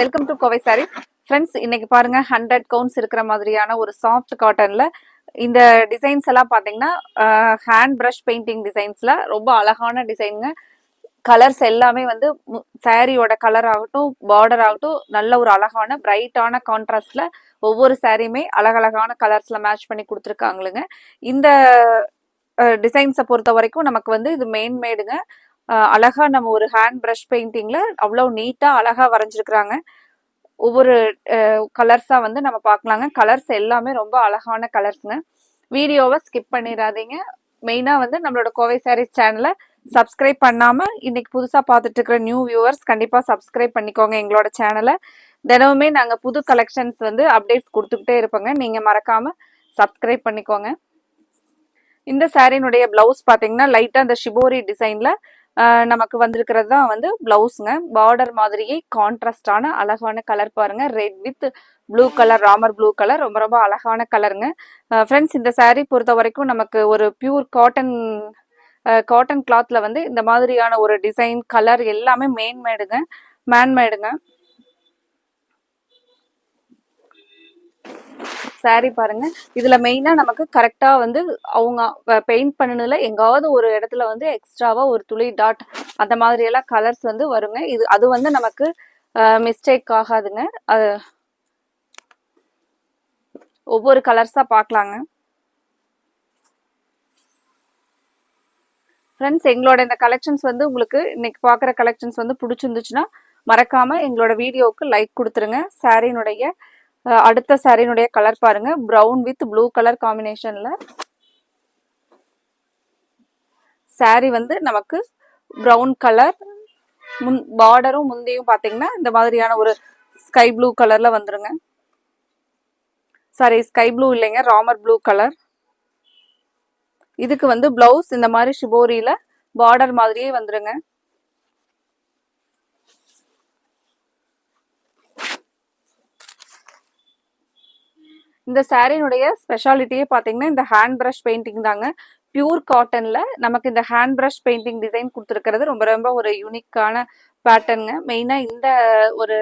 Welcome to Kovai sarees. Friends, இன்னைக்கு பாருங்க 100 counts இருக்கிற மாதிரியான ஒரு சாஃப்ட் காட்டன்ல இந்த டிசைன்ஸ் எல்லாம் பாத்தீங்கன்னா ஹேண்ட் பிரஷ் பெயிண்டிங் டிசைன்ஸ்ல ரொம்ப அழகான டிசைனுங்க. கலர்ஸ் எல்லாமே வந்து சாரியோட கலர் ஆகட்டும், பார்டர் ஆகட்டும், நல்ல ஒரு அழகான பிரைட்டான கான்ட்ராஸ்ட்ல ஒவ்வொரு சாரியுமே அழகழகான கலர்ஸ்ல மேட்ச் பண்ணி கொடுத்துருக்காங்களுங்க. இந்த டிசைன்ஸை பொறுத்த வரைக்கும் நமக்கு வந்து இது மெயின் மேடுங்க. அழகா நம்ம ஒரு ஹேண்ட் பிரஷ் பெயிண்டிங்ல அவ்வளோ நீட்டா அழகா வரைஞ்சிருக்கிறாங்க. ஒவ்வொரு கலர்ஸா வந்து நம்ம பார்க்கலாங்க. கலர்ஸ் எல்லாமே ரொம்ப அழகான கலர்ஸ்ங்க. வீடியோவை ஸ்கிப் பண்ணிடாதீங்க. மெயினா வந்து நம்மளோட கோவை சாரீஸ் சேனலை சப்ஸ்கிரைப் பண்ணாம இன்னைக்கு புதுசா பார்த்துட்டு இருக்கிற நியூ வியூவர்ஸ் கண்டிப்பா சப்ஸ்கிரைப் பண்ணிக்கோங்க எங்களோட சேனலை. தினமுமே நாங்க புது கலெக்ஷன்ஸ் வந்து அப்டேட்ஸ் கொடுத்துக்கிட்டே இருப்போங்க. நீங்க மறக்காம சப்ஸ்கிரைப் பண்ணிக்கோங்க. இந்த சாரினுடைய பிளவுஸ் பாத்தீங்கன்னா லைட்டா அந்த ஷிபோரி டிசைன்ல நமக்கு வந்திருக்கிறது தான் வந்து பிளவுஸ்ங்க. பார்டர் மாதிரியே கான்ட்ராஸ்டான அழகான கலர் பாருங்க. Red with blue colour, Ramar blue colour, ரொம்ப ரொம்ப அழகான கலருங்க. ஃப்ரெண்ட்ஸ், இந்த சாரீ பொறுத்த வரைக்கும் நமக்கு ஒரு பியூர் காட்டன் கிளாத்ல வந்து இந்த மாதிரியான ஒரு டிசைன் கலர் எல்லாமே மேன்மேடுங்க. சாரி பாருங்க. இதுல மெயினா நமக்கு கரெக்டா வந்து அவங்க பெயிண்ட் பண்ணணும்ல எங்காவது ஒரு இடத்துல வந்து எக்ஸ்ட்ராவா ஒரு துளி டாட் அந்த மாதிரி எல்லாம் கலர்ஸ் வந்து வருங்க. அது வந்து நமக்கு மிஸ்டேக் ஆகாதுங்க. அது ஒவ்வொரு கலர்ஸா பார்க்கலாங்க. ஃப்ரெண்ட்ஸ், எங்களோட இந்த கலெக்ஷன்ஸ் வந்து உங்களுக்கு இன்னைக்கு பார்க்குற கலெக்ஷன்ஸ் வந்து பிடிச்சிருந்துச்சுன்னா மறக்காம எங்களோட வீடியோவுக்கு லைக் கொடுத்துருங்க. சாரினுடைய அடுத்த சாரினுடைய கலர் பாருங்க. பிரவுன் வித் ப்ளூ கலர் காம்பினேஷன்ல சாரி வந்து நமக்கு பிரவுன் கலர், பார்டரும் முந்தையும் பாத்தீங்கன்னா இந்த மாதிரியான ஒரு ஸ்கை ப்ளூ கலர்ல வந்துருங்க. சாரி, ஸ்கை ப்ளூ இல்லைங்க, ராமர் ப்ளூ கலர். இதுக்கு வந்து பிளவுஸ் இந்த மாதிரி ஷிபோரியில பார்டர் மாதிரியே வந்துருங்க. இந்த சாரினுடைய ஸ்பெஷாலிட்டியே பாத்தீங்கன்னா இந்த ஹேண்ட் பிரஷ் பெயிண்டிங் தாங்க. பியூர் காட்டன்ல நமக்கு இந்த ஹேண்ட் பிரஷ் பெயிண்டிங் டிசைன் கொடுத்துருக்கிறது ரொம்ப ரொம்ப ஒரு யூனிக்கான பேட்டர்னுங்க. மெயினா இந்த ஒரு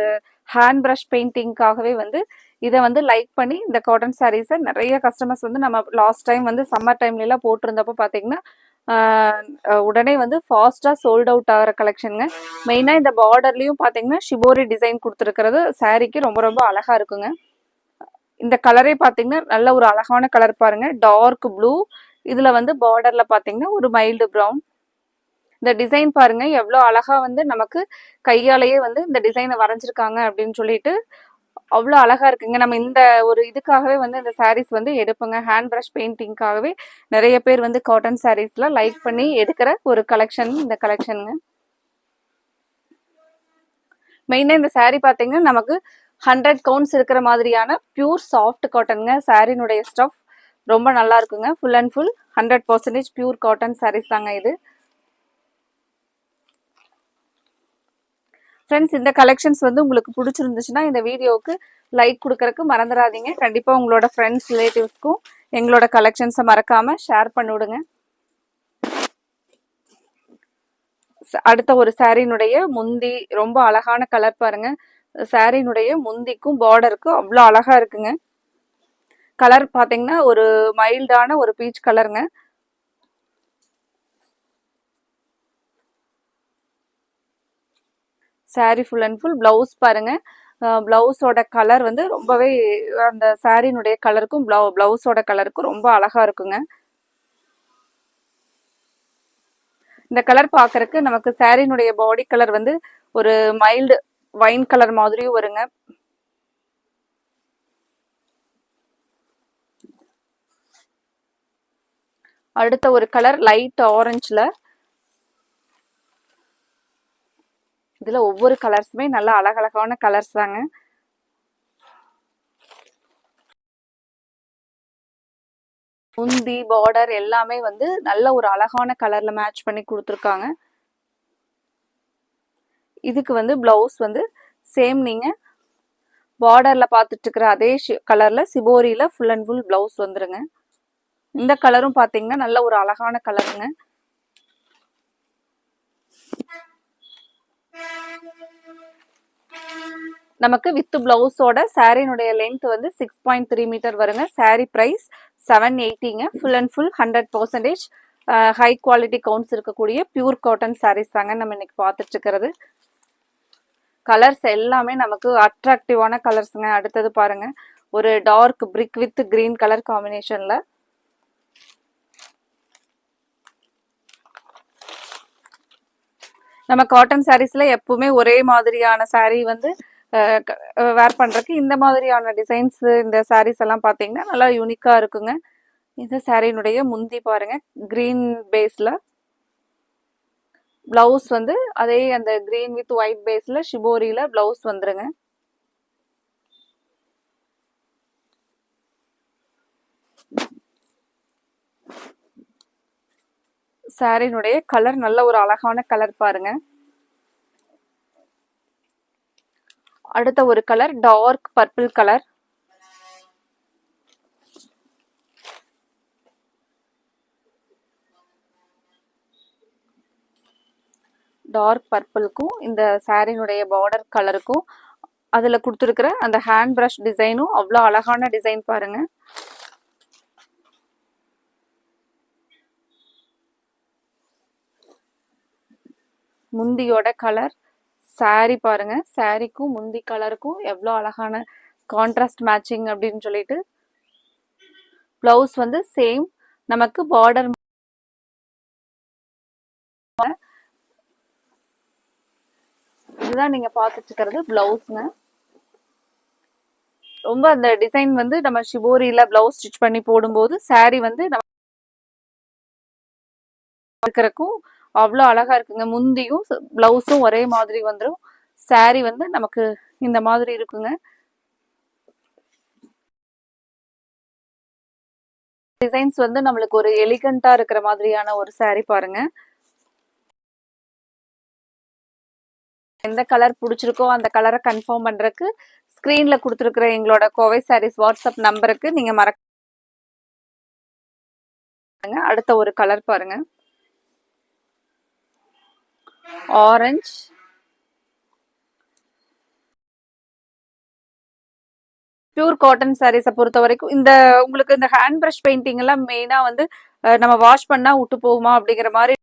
ஹேண்ட் பிரஷ் பெயிண்டிங்காகவே வந்து இதை வந்து லைக் பண்ணி இந்த காட்டன் சாரீஸை நிறைய கஸ்டமர்ஸ் வந்து நம்ம லாஸ்ட் டைம் வந்து சம்மர் டைம்லாம் போட்டிருந்தப்போ பார்த்தீங்கன்னா உடனே வந்து ஃபாஸ்டா சோல்ட் அவுட் ஆகிற கலெக்ஷனுங்க. மெயினா இந்த பார்டர்லயும் பார்த்தீங்கன்னா ஷிபோரி டிசைன் கொடுத்துருக்கிறது சாரீக்கு ரொம்ப ரொம்ப அழகா இருக்குங்க. இந்த கலரே பாத்தீங்கன்னா நல்ல ஒரு அழகான கலர் பாருங்க. டார்க் ப்ளூ, இதுல வந்து பார்டர்ல பாத்தீங்கன்னா ஒரு மைல்டு ப்ரௌன். இந்த டிசைன் பாருங்க எவ்வளவு அழகா வந்து நமக்கு கையாலேயே வந்து இந்த டிசைனை வரைஞ்சிருக்காங்க அப்படின்னு சொல்லிட்டு அவ்வளோ அழகா இருக்குங்க. நம்ம இந்த ஒரு இதுக்காகவே வந்து இந்த சாரீஸ் வந்து எடுப்போங்க. ஹேண்ட் பிரஷ் பெயிண்டிங்காகவே நிறைய பேர் வந்து காட்டன் சாரீஸ்ல லைக் பண்ணி எடுக்கிற ஒரு கலெக்ஷன் இந்த கலெக்ஷனுங்க. மெயினா இந்த சாரீ பாத்தீங்கன்னா நமக்கு 100 கவுண்ட்ஸ் இருக்கிற மாதிரியான பியூர் சாஃப்ட் காட்டனுங்க. சாரினுடைய ஸ்டஃப் ரொம்ப நல்லா இருக்குங்க. Full and full 100% pure cotton saris தாங்க இது. ஃப்ரெண்ட்ஸ், இந்த கலெக்ஷன்ஸ் வந்து உங்களுக்கு பிடிச்சிருந்துச்சுன்னா இந்த வீடியோவுக்கு லைக் கொடுக்கறதுக்கு மறந்துடாதீங்க. கண்டிப்பா உங்களோட ஃப்ரெண்ட்ஸ் ரிலேட்டிவ்ஸ்க்கும் எங்களோட கலெக்ஷன்ஸை மறக்காம ஷேர் பண்ணிவிடுங்க. அடுத்த ஒரு சாரினுடைய முந்தி ரொம்ப அழகான கலர் பாருங்க. சாரினுடைய முந்திக்கும் பார்டருக்கும் அவ்வளோ அழகா இருக்குங்க. கலர் பாத்தீங்கன்னா ஒரு மைல்டான ஒரு பீச் கலருங்க. Sorry full and full blouse பாருங்க. பிளவுஸோட கலர் வந்து ரொம்பவே அந்த சாரினுடைய கலருக்கும் பிளவுஸோட கலருக்கும் ரொம்ப அழகா இருக்குங்க. இந்த கலர் பாக்குறதுக்கு நமக்கு சாரினுடைய பாடி கலர் வந்து ஒரு மைல்டு வைன் கலர் மாதிரியும் வருங்க. அடுத்த ஒரு கலர் லைட் ஆரஞ்சுல. இதுல ஒவ்வொரு கலர்ஸுமே நல்ல அழகழகான கலர்ஸ் தாங்க. முந்தி பார்டர் எல்லாமே வந்து நல்ல ஒரு அழகான கலர்ல மேட்ச் பண்ணி கொடுத்துருக்காங்க. இதுக்கு வந்து பிளவுஸ் வந்து சேம் நீங்க பார்டர்ல பார்த்துட்டு இருக்கிற அதே கலர்ல சிபோரியில ஃபுல் அண்ட் ஃபுல் பிளவுஸ் வந்துருங்க. இந்த கலரும் பாத்தீங்கன்னா நல்ல ஒரு அழகான கலருங்க. நமக்கு வித் பிளவுஸோட சாரினுடைய லென்த் வந்து 6.3 மீட்டர் வருங்க. சாரி பிரைஸ் 780ங்க. Full and full 100% high quality counts இருக்கக்கூடிய பியூர் காட்டன் சாரீஸ் தாங்க நம்ம இன்னைக்கு பார்த்துட்டு இருக்கிறது. கலர்ஸ் எல்லாமே நமக்கு அட்ராக்டிவான கலர்ஸுங்க. அடுத்தது பாருங்க, ஒரு dark brick with green colour காம்பினேஷன்ல நம்ம காட்டன் சாரீஸ்ல எப்பவுமே ஒரே மாதிரியான சாரீ வந்து வேர் பண்றதுக்கு இந்த மாதிரியான டிசைன்ஸ் இந்த சாரீஸ் எல்லாம் பாத்தீங்கன்னா நல்லா யூனிக்கா இருக்குங்க. இந்த சாரீனுடைய முந்தி பாருங்க, கிரீன் பேஸ்ல பிளவுஸ் வந்து அதே அந்த கிரீன் வித் ஒயிட் பேஸ்ல ஷிபோரியில பிளவுஸ் வந்துருங்க. சாரினுடைய கலர் நல்ல ஒரு அழகான கலர் பாருங்க. அடுத்த ஒரு colour dark purple colour. Dark பர்பிளுக்கும் இந்த சாரினுடைய பார்டர் கலருக்கும் அதுல கொடுத்துருக்கிற அந்த ஹேண்ட் பிரஷ் டிசைனும் அவ்வளோ அழகான டிசைன் பாருங்க. முந்தியோட கலர் சாரி பாருங்க, சாரிக்கும் முந்தி கலருக்கும் எவ்வளோ அழகான கான்ட்ராஸ்ட் மேட்சிங் அப்படின்னு சொல்லிட்டு. பிளவுஸ் வந்து சேம் நமக்கு பார்டர் இதுதான் நீங்க பார்த்துட்டு இருக்கிறது பிளவுஸ்ங்க. ரொம்ப அந்த டிசைன் வந்து நம்ம ஷிபோரியில பிளவுஸ் ஸ்டிச் பண்ணி போடும்போது சாரி வந்து நம்ம இருக்கிறக்கும் அவ்வளோ அழகா இருக்குங்க. முந்தியும் பிளவுஸும் ஒரே மாதிரி வந்துடும். சாரி வந்து நமக்கு இந்த மாதிரி இருக்குங்க. டிசைன்ஸ் வந்து நம்மளுக்கு ஒரு எலிகண்டா இருக்கிற மாதிரியான ஒரு சாரி பாருங்க. எந்த கலர் பிடிச்சிருக்கோ அந்த கலரை கன்ஃபார்ம் பண்றதுக்கு ஸ்கிரீன்ல கொடுத்துருக்கிற எங்களோட கோவை சாரீஸ் வாட்ஸ்அப் நம்பருக்கு நீங்க மறக்க. அடுத்த ஒரு கலர் பாருங்க, ஆரஞ்சு. பியூர் காட்டன் சாரீஸை பொறுத்த வரைக்கும் இந்த உங்களுக்கு இந்த ஹேண்ட் பிரஷ் பெயிண்டிங் எல்லாம் மெயினா வந்து நம்ம வாஷ் பண்ணா விட்டு போகுமா அப்படிங்கிற மாதிரி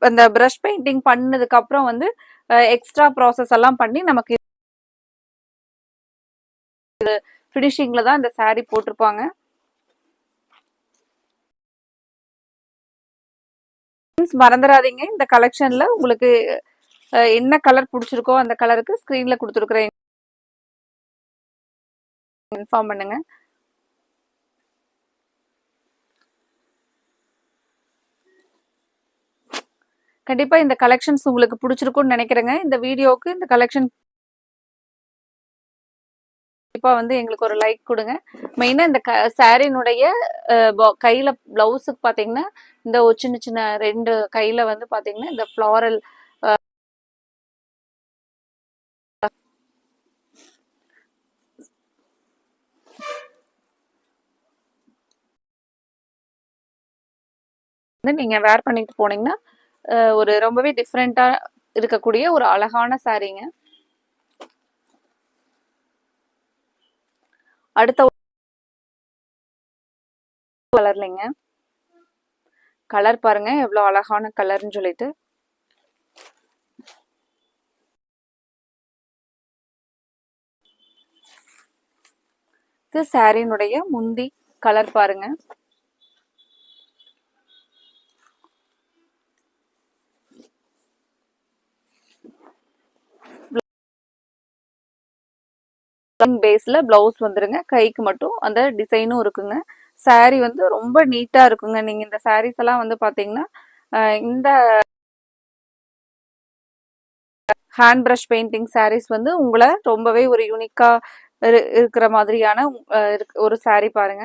அந்த பிரஷ் பெயிண்டிங் பண்ணதுக்கு அப்புறம் வந்து எக்ஸ்ட்ரா ப்ராசஸ் எல்லாம் பண்ணி நமக்கு ஃபினிஷிங்ல தான் இந்த சாரி போட்டிருப்பாங்க. மறந்துடாதீங்க, இந்த கலெக்ஷன்ல உங்களுக்கு என்ன கலர் பிடிச்சிருக்கோ அந்த கலருக்கு ஸ்கிரீன்ல கொடுத்துருக்குற இன்ஃபார்ம் பண்ணுங்க. கண்டிப்பா இந்த கலெக்ஷன்ஸ் உங்களுக்கு பிடிச்சிருக்கும்னு நினைக்கிறேங்க. இந்த வீடியோவுக்கு இந்த கலெக்ஷன் கண்டிப்பா வந்து எங்களுக்கு ஒரு லைக் கொடுங்க. மெயினா இந்த சாரினுடைய கையில பிளவுஸுக்கு பாத்தீங்கன்னா இந்த சின்ன சின்ன 2 கையில வந்து பாத்தீங்கன்னா இந்த ஃப்ளாரல் நீங்க வேர் பண்ணிட்டு போனீங்கன்னா ஒரு ரொம்பவே டிஃப்ரெண்டா இருக்கக்கூடிய ஒரு அழகான சாரீங்க. அடுத்த கலர்லைங்க, கலர் பாருங்க எவ்வளவு அழகான கலர்னு சொல்லிட்டு. இது சாரினுடைய முந்தி கலர் பாருங்க. பேஸ்ல பிளவுஸ் வந்துருங்க. கைக்கு மட்டும் அந்த டிசைனும் இருக்குங்க. சாரி வந்து ரொம்ப நீட்டா இருக்குங்க. நீங்க இந்த சாரீஸ் எல்லாம் வந்து பாத்தீங்கன்னா இந்த ஹேண்ட் பிரஷ் பெயிண்டிங் சாரீஸ் வந்து உங்களை ரொம்பவே ஒரு யூனிக்கா இருக்கிற மாதிரியான ஒரு சாரி பாருங்க.